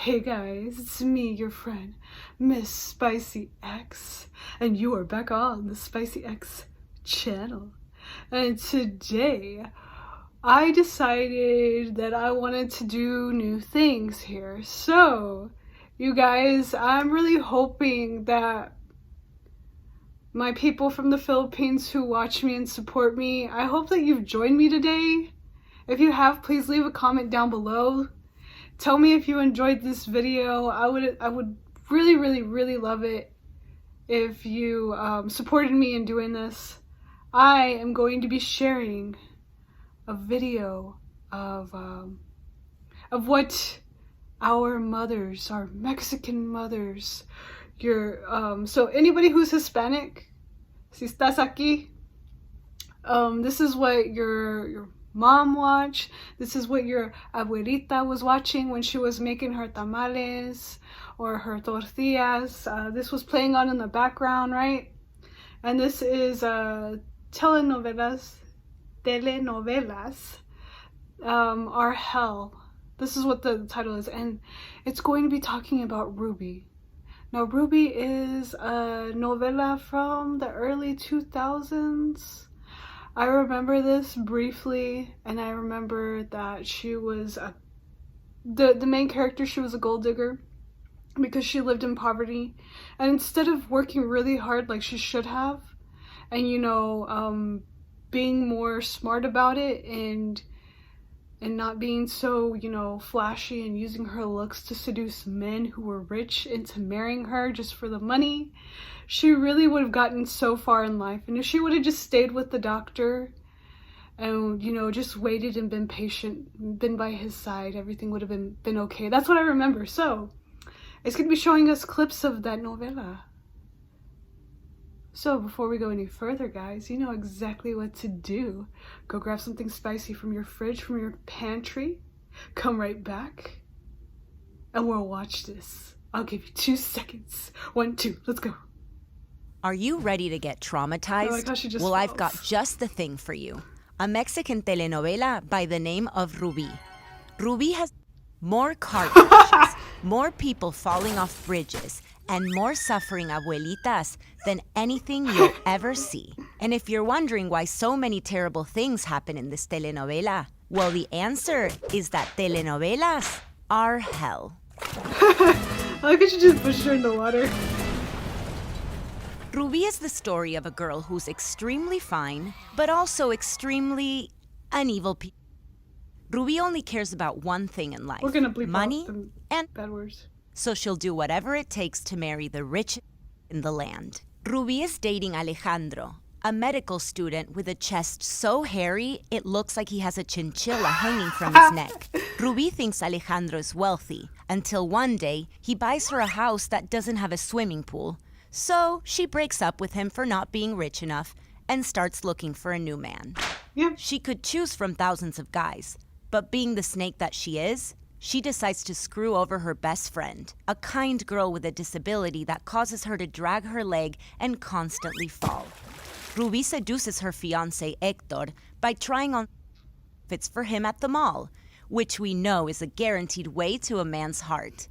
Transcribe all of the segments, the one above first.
Hey guys, it's me, your friend, Miss Spicy X, and you are back on the Spicy X channel. And today, I decided that I wanted to do new things here. So, you guys, I'm really hoping that my people from the Philippines who watch me and support me, I hope that you've joined me today. If you have, please leave a comment down below. Tell me if you enjoyed this video. I would really love it if you supported me in doing this. I am going to be sharing a video of what our mothers, our Mexican mothers, so anybody who's Hispanic, si estás aquí, this is what your mom watched. This is what your abuelita was watching when she was making her tamales or her tortillas. This was playing on in the background, right? And this is telenovelas are hell. This is what the title is, and it's going to be talking about Rubì. Now, Rubì is a novela from the early 2000s. I remember this briefly, and I remember that she was the main character. She was a gold digger because she lived in poverty, and instead of working really hard like she should have, and being more smart about it and not being so flashy and using her looks to seduce men who were rich into marrying her just for the money, she really would have gotten so far in life. And if she would have just stayed with the doctor and just waited and been patient, been by his side, everything would have been okay. That's what I remember. So it's gonna be showing us clips of that novela. So before we go any further, guys, you know exactly what to do. Go grab something spicy from your fridge, from your pantry. Come right back, and we'll watch this. I'll give you 2 seconds. 1, 2, let's go. Are you ready to get traumatized? I like how she just well, falls. I've got just the thing for you. A Mexican telenovela by the name of Rubí. Rubí has more car crashes, more people falling off bridges, and more suffering abuelitas than anything you'll ever see. And if you're wondering why so many terrible things happen in this telenovela, well, the answer is that telenovelas are hell. I like how she just pushed her in the water. Rubí is the story of a girl who's extremely fine, but also extremely an evil person. Rubí only cares about one thing in life: We're gonna bleep money out the and bad words. So she'll do whatever it takes to marry the richest in the land. Rubí is dating Alejandro, a medical student with a chest so hairy it looks like he has a chinchilla hanging from his neck. Rubí thinks Alejandro is wealthy until one day he buys her a house that doesn't have a swimming pool. So she breaks up with him for not being rich enough and starts looking for a new man. Yep. She could choose from thousands of guys, but being the snake that she is, she decides to screw over her best friend, a kind girl with a disability that causes her to drag her leg and constantly fall. Rubí seduces her fiancé Héctor by trying on outfits for him at the mall, which we know is a guaranteed way to a man's heart.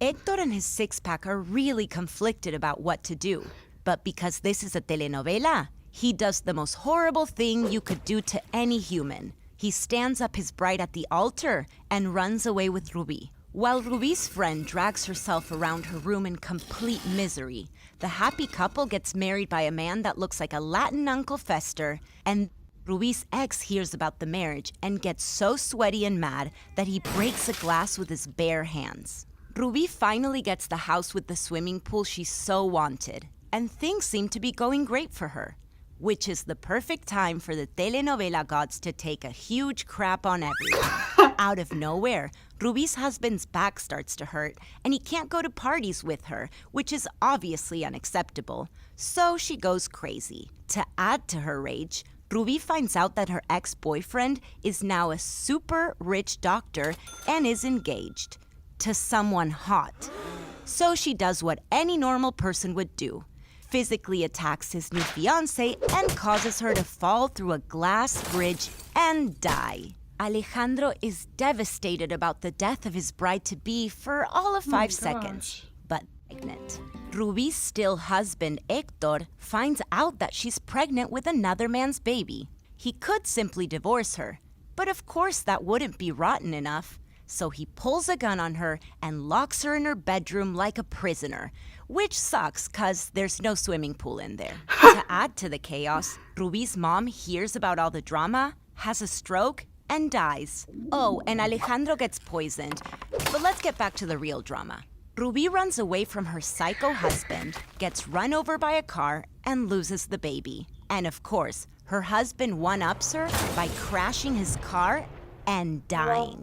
Héctor and his six-pack are really conflicted about what to do, but because this is a telenovela, he does the most horrible thing you could do to any human. He stands up his bride at the altar and runs away with Rubí. While Rubí's friend drags herself around her room in complete misery, the happy couple gets married by a man that looks like a Latin Uncle Fester, and Rubí's ex hears about the marriage and gets so sweaty and mad that he breaks a glass with his bare hands. Rubí finally gets the house with the swimming pool she so wanted, and things seem to be going great for her, which is the perfect time for the telenovela gods to take a huge crap on everyone. Out of nowhere, Rubí's husband's back starts to hurt, and he can't go to parties with her, which is obviously unacceptable. So she goes crazy. To add to her rage, Rubí finds out that her ex-boyfriend is now a super rich doctor and is engaged to someone hot. So she does what any normal person would do: physically attacks his new fiancé and causes her to fall through a glass bridge and die. Alejandro is devastated about the death of his bride-to-be for all of 5 seconds, but pregnant. Rubí's still husband, Héctor, finds out that she's pregnant with another man's baby. He could simply divorce her, but of course that wouldn't be rotten enough. So he pulls a gun on her and locks her in her bedroom like a prisoner, which sucks cause there's no swimming pool in there. To add to the chaos, Rubí's mom hears about all the drama, has a stroke, and dies. Oh, and Alejandro gets poisoned. But let's get back to the real drama. Rubí runs away from her psycho husband, gets run over by a car, and loses the baby. And of course, her husband one-ups her by crashing his car and dying.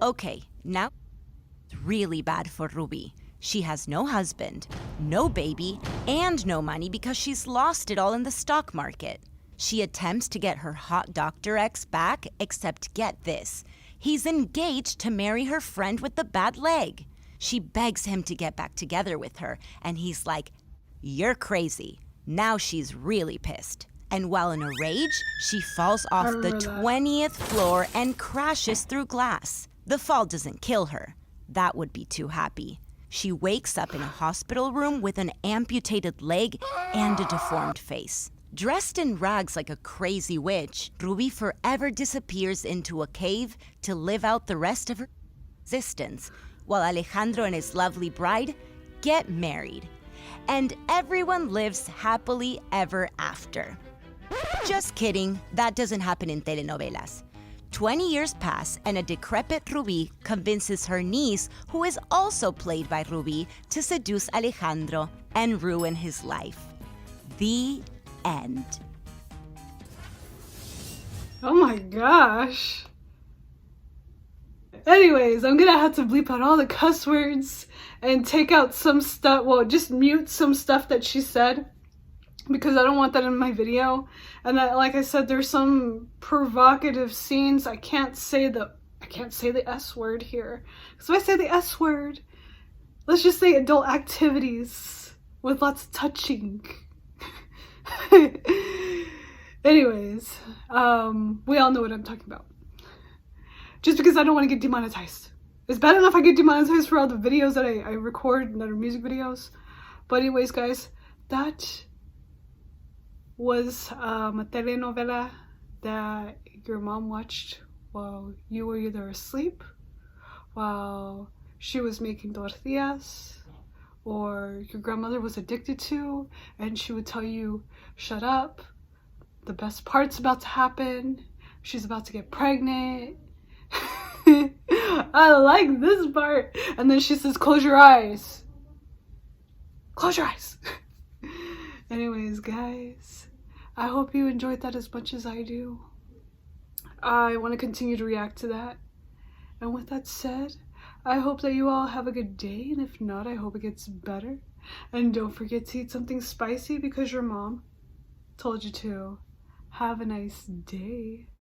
Okay, now it's really bad for Rubí. She has no husband, no baby, and no money because she's lost it all in the stock market. She attempts to get her hot doctor ex back, except get this. He's engaged to marry her friend with the bad leg. She begs him to get back together with her, and he's like, "You're crazy." Now she's really pissed. And while in a rage, she falls off the 20th floor and crashes through glass. The fall doesn't kill her. That would be too happy. She wakes up in a hospital room with an amputated leg and a deformed face. Dressed in rags like a crazy witch, Rubí forever disappears into a cave to live out the rest of her existence, while Alejandro and his lovely bride get married. And everyone lives happily ever after. Just kidding, that doesn't happen in telenovelas. 20 years pass and a decrepit Rubí convinces her niece, who is also played by Rubí, to seduce Alejandro and ruin his life. The end. Oh my gosh. Anyways, I'm gonna have to bleep out all the cuss words and take out some stuff, well, just mute some stuff that she said, because I don't want that in my video. And that, like I said, there's some provocative scenes. I can't say the S word here. So if I say the S word, let's just say adult activities with lots of touching. Anyways, we all know what I'm talking about. Just because I don't want to get demonetized. It's bad enough I get demonetized for all the videos that I record that are music videos. But anyways, guys, that was a telenovela that your mom watched while you were either asleep, while she was making tortillas, or your grandmother was addicted to, and she would tell you, "Shut up, the best part's about to happen, she's about to get pregnant." I like this part. And then she says, "Close your eyes. Close your eyes." Anyways, guys, I hope you enjoyed that as much as I do. I want to continue to react to that. And with that said, I hope that you all have a good day, and if not, I hope it gets better. And don't forget to eat something spicy because your mom told you to. Have a nice day.